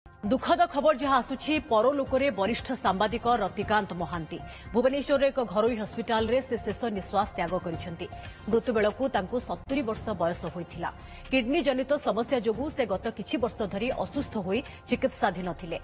दुखद खबर जहां आसुछि परलोकरे वरिष्ठ सांबादिक रतिकांत महांती भुवनेश्वर एक घरोई हस्पिटाल रे से शेष निश्वास त्याग करिसेंती। मृत्यु बेलकु तांकु 70 वर्ष बयस होइथिला। किडनी जनित समस्या जोगु से गत किछि वर्ष धरी असुस्थ होई चिकित्साधीन थिले।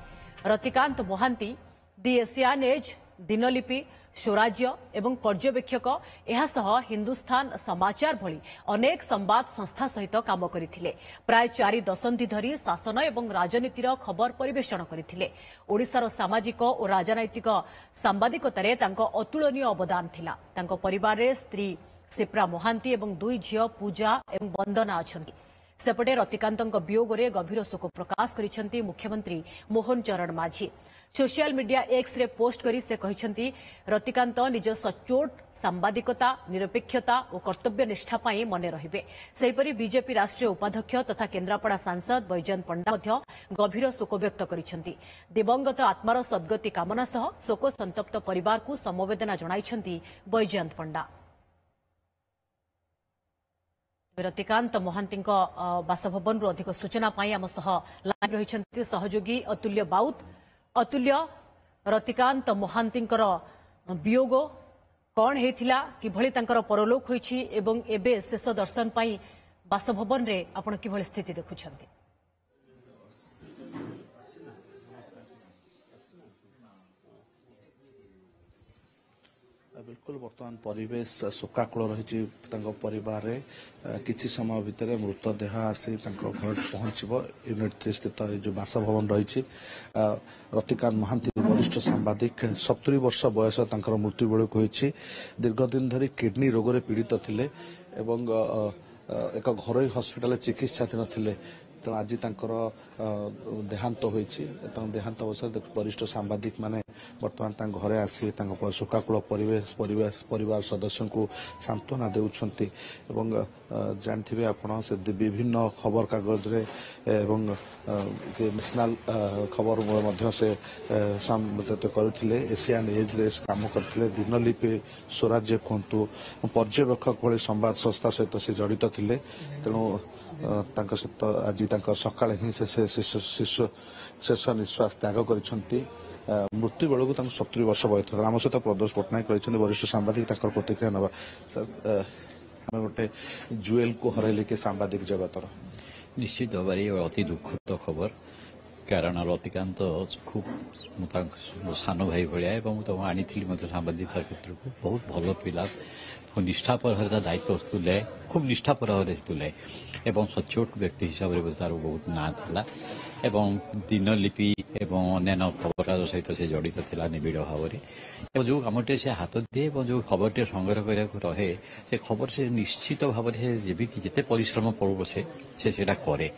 रतिकांत महांती दि एशियान एज, दिनलिपि, स्वराज्य एवं पर्यवेक्षक एहासह हिंदुस्तान समाचार भली अनेक संवाद संस्था सहित काम करथिले। प्राय 4 दशंधि धरी शासन एवं राजनीतिर खबर परिवेषण करथिले। ओडिशार सामाजिक और राजनैतिक सांबादिकतारे तांको अतुलनीय अवदान थिला। तांको परिवार रे स्त्री सिप्रा महांती एवं 2 झियो पूजा एवं वंदना अछंती। सेपटे रतिकांतଙ୍କ वियोगरे गभीर शोक प्रकाश करिसेंती मुख्यमंत्री मोहन चरण माझी। Social media X ray post करी से कहिसेंती रतिकांत निज सचोट सांबादिकता, निरपेक्षता और कर्तव्यनिष्ठा पाई मने रहिबे। सेहिपरि बीजेपी राष्ट्रीय उपाध्यक्ष तथा केन्द्रापड़ा सांसद बैजयंत पंडा मध्य गभीर शोक व्यक्त करिसेंती। दिवंगत आत्मार सद्गति कामना सह शोक संतप्त परिवार को समवेदना जणाइसेंती बैजयंत पंडा। रतिकांत महांती बासभवन अधिक सूचना पाई आम सह लाइव रहिसेंती सहयोगी अतुल्य बाउत। अतुल्य, रतिकांत महांती वियोग कौन होता किभली तांकर परलोक होइछि एवं एबे शेष दर्शन पाई बासभवन रे आपण किभली स्थिति देखुछंती? बिल्कुल बर्तमान परिवेश शोकाकूल रही परिवार रे किछि समय भितर मृतदेह आसी घर पहुंचब। यूनिट 3 स्थित जो बासभवन रही रतिकांत महांती वरिष्ठ सांबादिक 70 वर्ष बयस मृत्यु बेलू होती। दीर्घ दिन धरी किडनी रोग रे पीड़ित थिले एवं एक घरोई हस्पिटाल चिकित्साधीन थिले। तो आज देहांत होइछि। देहांत अवसर वरिष्ठ सांबादिक माने बर्तमान घरे आसी शोकाकूल परिवार सदस्यों को सांत्वना देउछंती। एवं जानथिबे आपण से विभिन्न खबर कागज रे एवं नेशनल खबर मध्य से संबोधित करुथिले। एशियान एज रे काम करथिले। दिनलिपि, स्वराज्य कोंतु पर्यवेक्षक भली संवाद संस्था सहित से जड़ित थिले। तेणु सहित आज सकाळे ही शेष निश्वास त्याग करिसेंती। मृत्यु बेलू 70 वर्ष बयस था। आम सहित प्रदोष पट्टनायक रही वरिष्ठ सांबादिक प्रतिक्रिया नवा। सर, आम गोटे जुएल को हरैले के सांबादिक जगतर निश्चित भाव अति दुखद खबर। कारण रतिकांत खूब सान भाई भाया आनी सांबादिकता क्षेत्र को बहुत भल पिला निष्ठापर दायित्व तुले खूब निष्ठापर तुले एवं सचोट व्यक्ति हिसाब से तार बहुत ना था एवं दिनलिपि एवं अन्य खबरकागज सहित से जड़ित था निबिड़ भाव में जो कमटे से हाथ दिए जो खबरटे संग्रह करने रहे से खबर से निश्चित भाव से जिते परिश्रम पड़ो से करे।